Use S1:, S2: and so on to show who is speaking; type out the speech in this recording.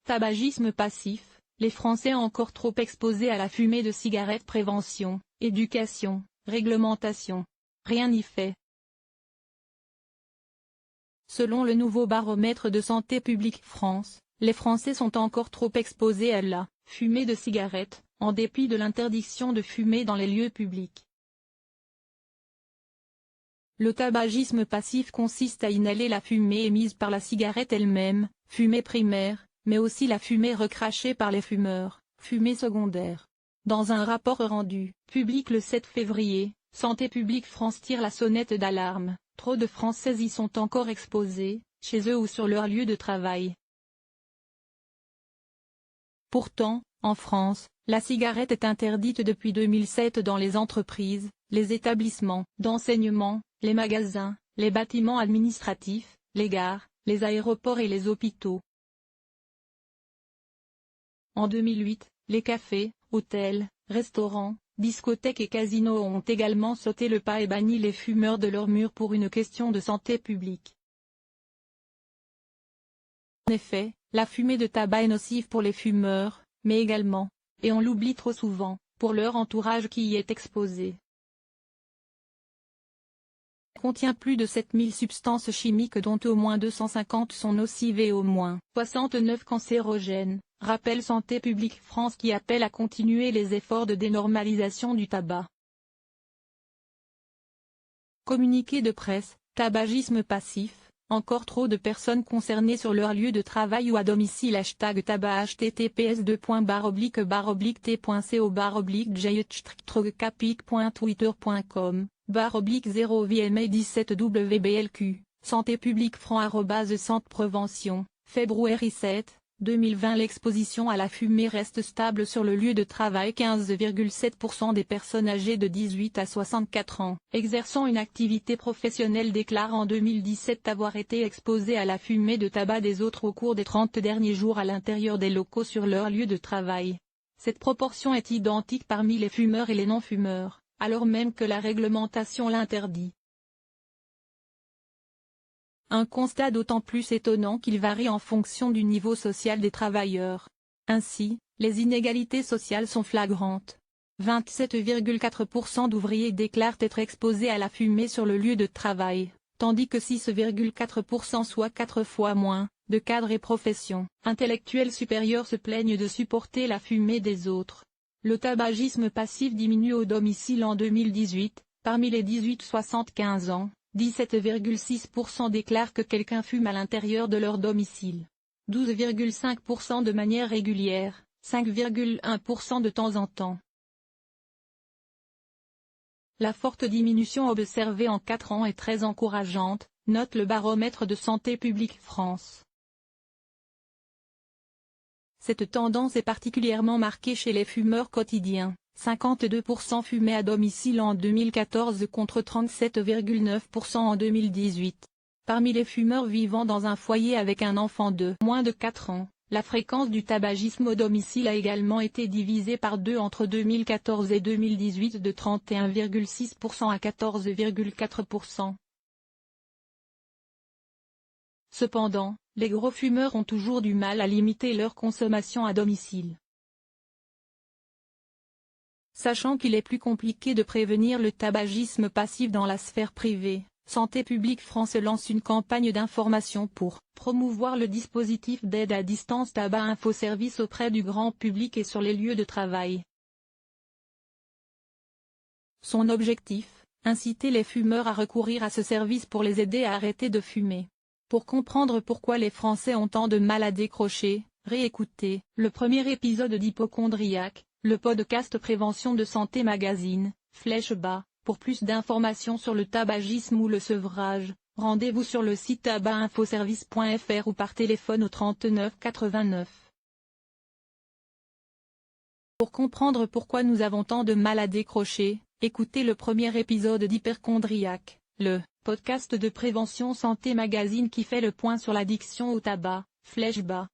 S1: Tabagisme passif, les Français encore trop exposés à la fumée de cigarettes. Prévention, éducation, réglementation. Rien n'y fait. Selon le nouveau baromètre de Santé publique France, les Français sont encore trop exposés à la fumée de cigarettes, en dépit de l'interdiction de fumer dans les lieux publics. Le tabagisme passif consiste à inhaler la fumée émise par la cigarette elle-même, fumée primaire, mais aussi la fumée recrachée par les fumeurs, fumée secondaire. Dans un rapport rendu public le 7 février, Santé publique France tire la sonnette d'alarme. Trop de Français y sont encore exposés, chez eux ou sur leur lieu de travail. Pourtant, en France, la cigarette est interdite depuis 2007 dans les entreprises, les établissements d'enseignement, les magasins, les bâtiments administratifs, les gares, les aéroports et les hôpitaux. En 2008, les cafés, hôtels, restaurants, discothèques et casinos ont également sauté le pas et banni les fumeurs de leurs murs pour une question de santé publique. En effet, la fumée de tabac est nocive pour les fumeurs, mais également, et on l'oublie trop souvent, pour leur entourage qui y est exposé. Elle contient plus de 7000 substances chimiques dont au moins 250 sont nocives et au moins 69 cancérogènes, rappelle Santé publique France qui appelle à continuer les efforts de dénormalisation du tabac. Communiqué de presse, tabagisme passif. Encore trop de personnes concernées sur leur lieu de travail ou à domicile. #tabac https://t.co/t.jtrogcapic.twitter.com /0VMA17WBLQ Santé publique France Centre Prévention, février 7, 2020. L'exposition à la fumée reste stable sur le lieu de travail. 15,7% des personnes âgées de 18 à 64 ans exerçant une activité professionnelle déclarent en 2017 avoir été exposées à la fumée de tabac des autres au cours des 30 derniers jours à l'intérieur des locaux sur leur lieu de travail. Cette proportion est identique parmi les fumeurs et les non-fumeurs, alors même que la réglementation l'interdit. Un constat d'autant plus étonnant qu'il varie en fonction du niveau social des travailleurs. Ainsi, les inégalités sociales sont flagrantes. 27,4% d'ouvriers déclarent être exposés à la fumée sur le lieu de travail, tandis que 6,4% soit 4 fois moins, de cadres et professions intellectuelles supérieures se plaignent de supporter la fumée des autres. Le tabagisme passif diminue au domicile en 2018, parmi les 18-75 ans. 17,6% déclarent que quelqu'un fume à l'intérieur de leur domicile. 12,5% de manière régulière, 5,1% de temps en temps. La forte diminution observée en 4 ans est très encourageante, note le baromètre de Santé publique France. Cette tendance est particulièrement marquée chez les fumeurs quotidiens. 52% fumaient à domicile en 2014 contre 37,9% en 2018. Parmi les fumeurs vivant dans un foyer avec un enfant de moins de 4 ans, la fréquence du tabagisme au domicile a également été divisée par 2 entre 2014 et 2018 de 31,6% à 14,4%. Cependant, les gros fumeurs ont toujours du mal à limiter leur consommation à domicile. Sachant qu'il est plus compliqué de prévenir le tabagisme passif dans la sphère privée, Santé publique France lance une campagne d'information pour promouvoir le dispositif d'aide à distance Tabac Info Service auprès du grand public et sur les lieux de travail. Son objectif, inciter les fumeurs à recourir à ce service pour les aider à arrêter de fumer. Pour comprendre pourquoi les Français ont tant de mal à décrocher, réécoutez le premier épisode d'Hypochondriac, le podcast Prévention de Santé Magazine, flèche bas. Pour plus d'informations sur le tabagisme ou le sevrage, rendez-vous sur le site tabacinfoservice.fr ou par téléphone au 39 89. Pour comprendre pourquoi nous avons tant de mal à décrocher, écoutez le premier épisode d'Hypochondriac, le podcast de Prévention Santé Magazine qui fait le point sur l'addiction au tabac, flèche bas.